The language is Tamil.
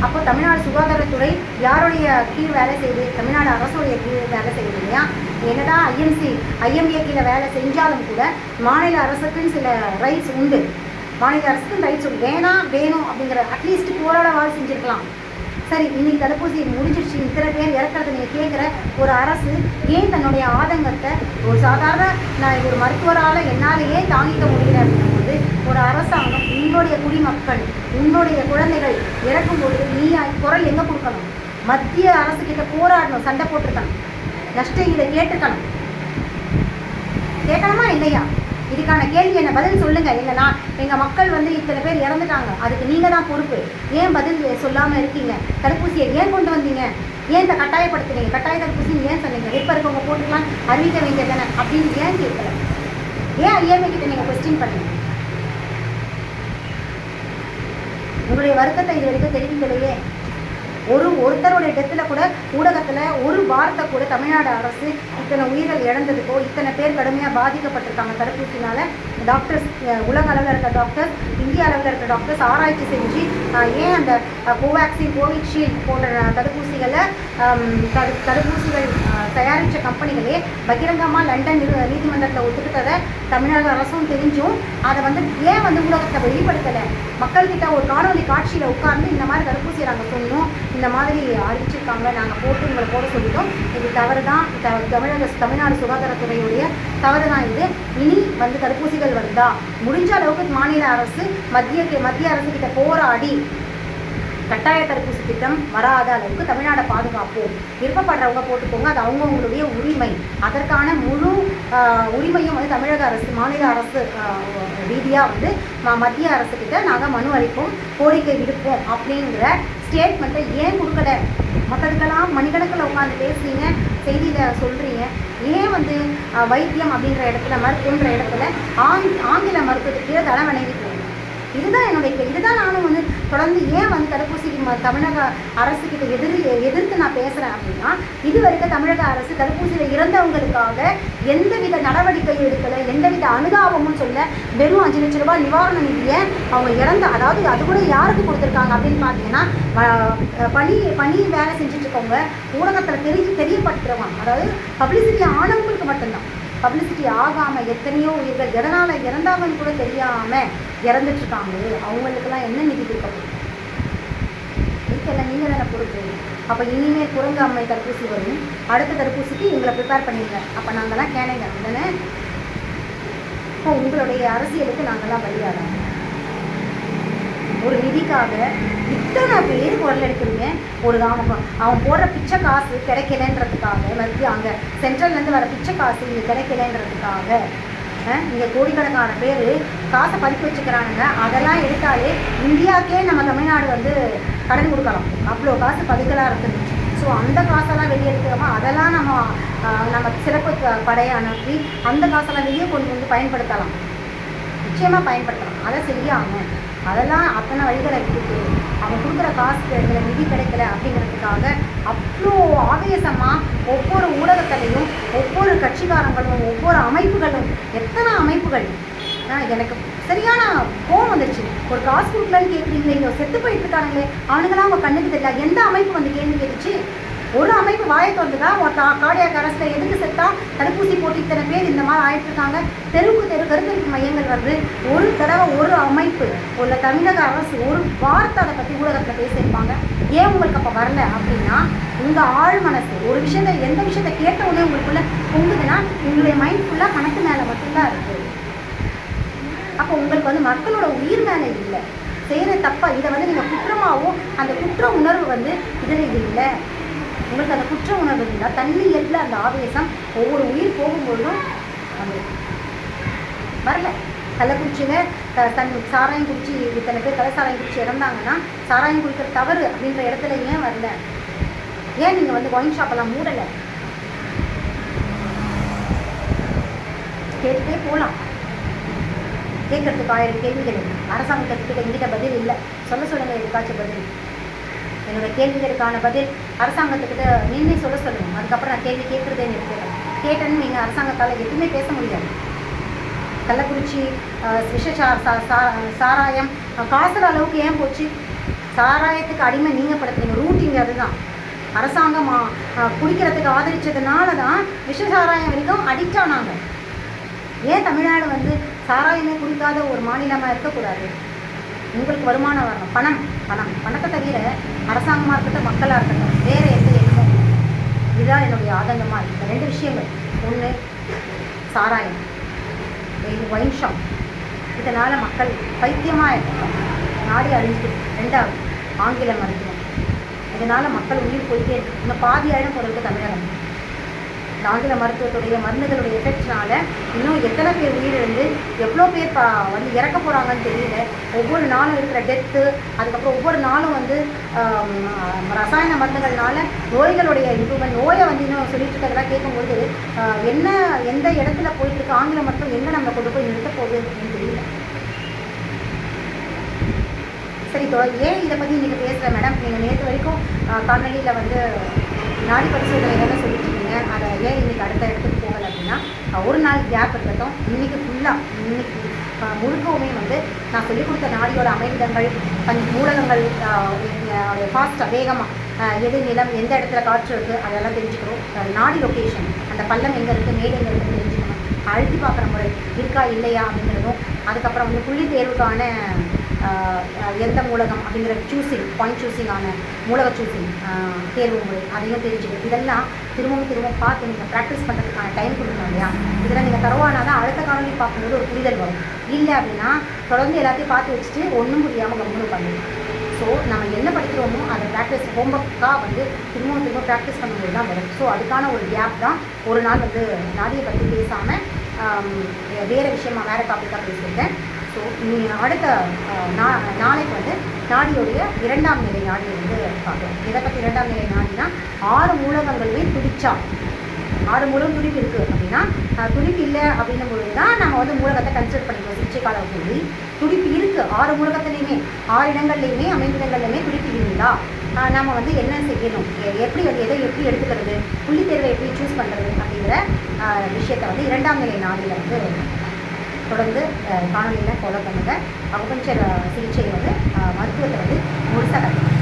அப்போ தமிழ்நாடு சுகாதாரத்துறை யாருடைய கீழ் வேலை செய்யுது? தமிழ்நாடு அரசுடைய கீழ் வேலை செய்யுது இல்லையா? என்னதான் ஐஎம்ஏ கீழே வேலை செஞ்சாலும் கூட மாநில அரசுக்குன்னு சில ரைட்ஸ் உண்டு. மாநில அரசுக்கு ரைட்ஸ் உண்டு. வேணும் அப்படிங்கிற அட்லீஸ்ட் போராட வாழ் செஞ்சுருக்கலாம். சரி, இன்னைக்கு தடுப்பூசி முடிஞ்சிருச்சு, இத்தனை பேர் இறக்கிறது நீங்கள் கேட்குற ஒரு அரசு ஏன் தன்னுடைய ஆதங்கத்தை ஒரு சாதாரண நான் ஒரு மருத்துவரால் என்னாலேயே தாங்கிக்க முடியல அப்படிங்கும்போது ஒரு அரசாங்கம் உன்னுடைய குடிமக்கள் உன்னுடைய குழந்தைகள் இறக்கும்போது நீ குரல் எங்கே கொடுக்கணும்? மத்திய அரசுக்கிட்ட போராடணும், சண்டை போட்டிருக்கணும், நஷ்ட இதை கேட்டிருக்கணும். கேட்கணுமா இல்லையா? இதுக்கான கேள்வி என்ன? பதில் சொல்லுங்கள். இல்லைனா எங்கள் மக்கள் இத்தனை பேர் இறந்துட்டாங்க, அதுக்கு நீங்கள் தான் பொறுப்பு. ஏன் பதில் சொல்லாமல் இருக்கீங்க? தடுப்பூசியை ஏன் கொண்டு வந்தீங்க? ஏன் இந்த கட்டாயப்படுத்துறீங்க? கட்டாய தடுப்பூசின்னு ஏன் சொன்னீங்க? எப்போ இருக்கவங்க போட்டுக்கலாம், அறிவிக்க வேண்டியது தானே அப்படின்னு ஏன் கேட்கல? ஏன் ஐஎம்ஏ கிட்ட நீங்கள் கொஸ்டின் பண்ணீங்க? உங்களுடைய வருத்தத்தை இது வரைக்கும் தெரிவிக்கலையே. ஒருத்தருடைய டெத்தில் கூட ஊடகத்தில் ஒரு வார்த்தை கூட தமிழ்நாடு அரசு இத்தனை உயிர்கள் இழந்ததுக்கோ இத்தனை பேர் கடுமையாக பாதிக்கப்பட்டிருக்காங்க தடுப்பூசினால், டாக்டர்ஸ் உலக அளவில் இருக்க டாக்டர்ஸ், இந்திய அளவில் இருக்க டாக்டர்ஸ் ஆராய்ச்சி செஞ்சு ஏன் அந்த கோவேக்சின், கோவிஷீல்டு போன்ற தடுப்பூசிகள் தயாரித்த கம்பெனிகளே பகிரங்கமாக லண்டன் நீதிமன்றத்தில் ஒத்துக்கிட்டதை தமிழ்நாடு அரசும் தெரிஞ்சும் அதை ஏன் ஊடகத்தை வெளிப்படுத்தலை? மக்கள்கிட்ட ஒரு காணொலி காட்சியில் உட்கார்ந்து இந்த மாதிரி தடுப்பூசியை நாங்கள் சொன்னோம், இந்த மாதிரி அறிவிச்சிருக்காங்க, நாங்கள் போட்டு உங்களை போட சொல்லிட்டோம், இது தவறு தான், தமிழ்நாடு சுகாதாரத்துறையுடைய தவறு தான் இது. இனி தடுப்பூசிகள் வந்தா முடிஞ்ச அளவுக்கு மாநில அரசு மத்திய அரசு கிட்ட போராடி கட்டாய தடுப்பூசி திட்டம் வராத அளவுக்கு தமிழ்நாடை பாதுகாப்போம். விருப்பப்படுறவங்க போட்டுக்கோங்க, அது அவங்கவுங்களுடைய உரிமை. அதற்கான முழு உரிமையும் தமிழக அரசு, மாநில அரசு ரீதியாக மத்திய அரசுக்கிட்ட நாங்கள் மனு அளிப்போம், கோரிக்கை விடுப்போம் அப்படிங்கிற ஸ்டேட்மெண்ட்டை ஏன் கொடுக்கல? மற்றதுக்கெல்லாம் மணிக்கணக்கில் உட்காந்து பேசுறீங்க, செய்தியில் சொல்கிறீங்க. ஏன் வைத்தியம் அப்படின்ற இடத்துல, மருத்துவன்ற இடத்துல ஆங்கில மருத்துவத்துக்கு தலை வணங்கிட்டு இதுதான் என்னுடைய இதுதான் நானும் தொடர்ந்து ஏன் தடுப்பூசி தமிழக அரசுக்கிட்ட எதிர்த்து நான் பேசுகிறேன் அப்படின்னா, இது வரைக்கும் தமிழக அரசு தடுப்பூசியில் இறந்தவங்களுக்காக எந்தவித நடவடிக்கையும் எடுக்கலை, எந்தவித அனுதாபமும் சொல்ல. வெறும் 5 லட்ச ரூபாய் நிவாரண நிதியை அவங்க அதாவது அது கூட யாருக்கு கொடுத்துருக்காங்க அப்படின்னு பார்த்தீங்கன்னா, பணி வேலை செஞ்சுட்டு இருக்கவங்க ஊடகத்தில் தெரியப்படுத்துகிறவங்க, அதாவது பப்ளிசிட்டி ஆனவங்களுக்கு மட்டும்தான். பப்ளிசிட்டி ஆகாமல் எத்தனையோ உயிர்கள் எதனால் இறந்தாங்கன்னு கூட தெரியாமல் இறந்துட்டுருக்காங்க. அவங்களுக்கெல்லாம் என்ன நிதி கொடுக்கப்படும்? இதுக்கெல்லாம் நீங்கள் தானே பொறுப்பு. அப்போ இனிமேல் குரங்கு அம்மை தடுப்பூசி வரும், அடுத்த தடுப்பூசிக்கு எங்களை ப்ரிப்பேர் பண்ணிடுங்க. அப்போ நாங்கள்லாம் கேனைங்க தானே? இப்போ உங்களுடைய அரசியலுக்கு நாங்கள்லாம் பலியாகிறோம். ஒரு நிதிக்காக இத்தனை பேர் குரல் எடுக்கிறீங்க. ஒரு அவன் போடுற பிச்சை காசு கிடைக்கலன்றதுக்காக, அங்கே சென்ட்ரல்லேருந்து வர பிச்சை காசு இங்கே கிடைக்கலன்றதுக்காக இங்கே கோடிக்கணக்கான பேர் காசை பறிப்பு வச்சுக்கிறானுங்க. அதெல்லாம் எடுத்தாலே இந்தியாவுக்கே நம்ம தமிழ்நாடு கடன் கொடுக்கலாம். அவ்வளோ காசு பதுக்கலாக இருக்குது. ஸோ அந்த காசெல்லாம் வெளியே எடுக்கிறோமா, அதெல்லாம் நம்ம சிறப்பு படையை அனுப்பி அந்த காசெல்லாம் வெளியே கொண்டு பயன்படுத்தலாம், நிச்சயமாக பயன்படுத்தலாம். அதை செய்யாமல் அதெல்லாம் அத்தனை வழிகளை விட்டுட்டு அவன் கொடுக்குற காசு கிடைக்கல, நிதி கிடைக்கல அப்படிங்கிறதுக்காக அவ்வளோ ஆவேசமாக ஒவ்வொரு ஊடகத்திலையும் ஒவ்வொரு கட்சிக்காரங்களும் ஒவ்வொரு அமைப்புகளும், எத்தனை அமைப்புகள் எனக்கு சரியான கோவம் வந்துருச்சு. ஒரு காசு கொடுக்கலன்னு கேட்குறீங்களே, இங்கே செத்து போயிட்டு இருக்கானுங்களே, அவனுங்களாம் அவங்க கண்ணுக்கு தெரியல. எந்த அமைப்பு கேள்வி கேட்டுச்சு? ஒரு அமைப்பு வாயை திறந்துதான் கார்டியாக் அரெஸ்ட்டில் எதுக்கு செத்தா, தடுப்பூசி போட்டு இத்தனை பேர் இந்த மாதிரி ஆயிட்டுருக்காங்க, தெருவுக்கு கருத்தரிப்பு மையங்கள் வருது. ஒரு தடவை ஒரு அமைப்பு உள்ள தமிழக அரசு ஒரு வார்த்தை அதை பற்றி ஊடகத்தில் பேசியிருப்பாங்க. ஏன் உங்களுக்கு அப்போ வரல அப்படின்னா, உங்கள் ஆழ் மனசு ஒரு விஷயத்தை, எந்த விஷயத்தை கேட்ட உடனே உங்களுக்குள்ள பொங்குதுன்னா உங்களுடைய மைண்ட் ஃபுல்லாக கணக்கு மேலே மட்டும்தான் இருக்குது. அப்போ உங்களுக்கு மக்களோட உயிர் மேலே இல்லை, செய்கிற தப்பா இதை நீங்கள் குற்றமாகவும் அந்த குற்ற உணர்வு இதில் இது இல்லை. உங்களுக்கு அந்த குற்ற உணர்வு இருந்தால் தண்ணி எல்ல அந்த ஆவேசம் ஒவ்வொரு உயிர் போகும்போதும் வரல. கள்ளக்குறிச்சியில் சாராயம் குடிச்சு இத்தனை பேர் சாராயம் குடிச்சு இறந்தாங்கன்னா, சாராயம் குடிக்கிற தவறு அப்படின்ற இடத்துல ஏன் வரல? ஏன் நீங்கள் ஒயின் ஷாப்பெல்லாம் மூடலை? கேட்டுட்டே போகலாம். கேட்கறதுக்கு 1000 கேள்விகள். அரசாங்கத்துக்கிட்ட எங்கிட்ட பதில் இல்லை. சொல்லுங்கள் எதுக்காச்சும் பதில். என்னோடய கேள்விகளுக்கான பதில் அரசாங்கத்துக்கிட்ட நின்று சொல்லுங்கள். அதுக்கப்புறம் நான் கேள்வி கேட்குறதே நிறுத்துறேன். கேட்டேன்னு நீங்கள் அரசாங்கத்தால் எதுவுமே பேச முடியாது. கள்ளக்குறிச்சி சாராயம் காசுற அளவுக்கு ஏன் போச்சு? சாராயத்துக்கு அடிமை நீங்கள் படுத்துறீங்க. ரூட்டிங் அதுதான். அரசாங்கம் குடிக்கிறதுக்கு ஆதரித்ததுனால தான் விஷ சாராயம் வரைக்கும் அடிக்ட் ஆனாங்க. ஏன் தமிழ்நாடு வந்து சாராயமே குடிக்காத ஒரு மாநிலமாக இருக்கக்கூடாது? உங்களுக்கு வருமானம் வரணும், பணத்தை தவிர அரசாங்கமாக இருக்கட்டும் மக்களாக இருக்கட்டும் வேறு எந்த எண்ணமும். இதுதான் என்னுடைய ஆதங்கமாக இருக்குது. 2 விஷயங்கள். ஒன்று சாராயம், ஒயின் ஷாப். இதனால் மக்கள் பைத்தியமாக இருக்காங்க, நாடு அழிஞ்சிட்டு. 2வது ஆங்கில மருத்துவம். இதனால் மக்கள் உயிர் போயிட்டே இருக்கு. இன்னும் பாதி ஆயிரம் போகிறதுக்கு தமிழகம். இந்த ஆங்கில மருத்துவத்துடைய மருந்துகளுடைய எஃபெக்ட்னால இன்னும் எத்தனை பேர் உயிரிழந்து எவ்வளோ பேர் வந்து இறக்க போகிறாங்கன்னு தெரியல. ஒவ்வொரு நாளும் இருக்கிற டெத்து, அதுக்கப்புறம் ஒவ்வொரு நாளும் வந்து ரசாயன மருந்துகள்னால நோய்களுடைய இம்ப்ரூவ்மெண்ட், நோயை வந்து இன்னும் சொல்லிட்டு இருக்கிறதெல்லாம் கேட்கும்போது எந்த இடத்துல போயிட்டுருக்கு ஆங்கில மருத்துவம், எங்கே நம்ம கொண்டு போய் நிறுத்த போகுது அப்படின்னு தெரியல. சரி, ஏன் இதை பற்றி நீங்கள் பேசுகிற மேடம்? நீங்கள் நேற்று வரைக்கும் காணொலியில் வந்து நாடி பரிசோதனைகள்னு சொல்லிட்டு இருக்கீங்க. அதை ஏன் இன்றைக்கி அடுத்த இடத்துக்கு போகலை அப்படின்னா, ஒரு நாள் கேப் இருக்கட்டும். இன்றைக்கி முழுக்கவுமே வந்து நான் சொல்லிக் கொடுத்த நாடியோட அமைவிடங்கள், மூலகங்கள், ஃபாஸ்ட்டாக வேகமாக எது நிலம், எந்த இடத்துல காற்று இருக்குது அதெல்லாம் தெரிஞ்சுக்கிறோம். நாடி லொக்கேஷன், அந்த பள்ளம் எங்கே இருக்குது, மேடு எங்கே இருக்குதுன்னு தெரிஞ்சுக்கணும். அழுத்தி பார்க்குற முறை இருக்கா இல்லையா அப்படிங்கிறதும், அதுக்கப்புறம் வந்து புள்ளி தேர்வுக்கான எந்த மூலகம் அப்படிங்கிற பாயிண்ட் சூஸிங்கான மூலக சூஸிங் தேர்வு முறை அதையும் தெரிஞ்சுக்கணும். இதெல்லாம் திரும்பவும் பார்த்து நீங்கள் ப்ராக்டிஸ் பண்ணுறதுக்கான டைம் கொடுக்கணும் இல்லையா? இதெல்லாம் நீங்கள் தருவானா தான் அடுத்த காணொலி பார்க்கும்போது ஒரு புரிதல் வரும். இல்லை அப்படின்னா தொடர்ந்து எல்லாத்தையும் பார்த்து வச்சுட்டு ஒன்றும் புரியாமல் கவனம் பண்ணணும். ஸோ நம்ம என்ன படிக்கிறோமோ அதை ப்ராக்டிஸ் ஹோம்ஒர்க்காக வந்து திரும்ப ப்ராக்டிஸ் பண்ணும்போது தான் வரும். ஸோ அதுக்கான ஒரு கேப் தான் ஒரு நாள் வந்து நாடியை பற்றி பேசாமல் வேறு விஷயமா வேறு டாப்பிக்காக பேசியிருக்கேன். ஸோ அடுத்த நாளைக்கு வந்து நாடியோடைய 2ஆம் நிலை நாடியை வந்து பார்க்கலாம். இதை பற்றி 2ஆம் நிலை நாடினா 6 மூலகங்களுமே துடிச்சா, 6 மூலம் துடிப்பு இருக்குது அப்படின்னா, துடிப்பு இல்லை அப்படின்னும் பொழுது தான் நம்ம வந்து மூலகத்தை கன்சிடர் பண்ணிக்கிறோம். சிகிச்சை கால கூடி துடிப்பு இருக்குது 6 மூலகத்துலேயுமே, 6 இடங்கள்லையுமே அமைவிடங்கள்லையுமே துடிப்பு இருந்தா நம்ம வந்து என்ன செய்யணும், எப்படி வந்து எதை எப்படி எடுத்துக்கிறது, புள்ளி தேர்வை எப்படி சூஸ் பண்ணுறது அப்படிங்கிற விஷயத்தை வந்து 2ஆம் நிலை நாடியில் வந்து தொடர்ந்து காணொலியில் ஃபாலோ பண்ணுங்கள். அக்குபஞ்சர் சிகிச்சையை வந்து மருத்துவத்தை வந்து முழுசாக கற்றுக்கணும்.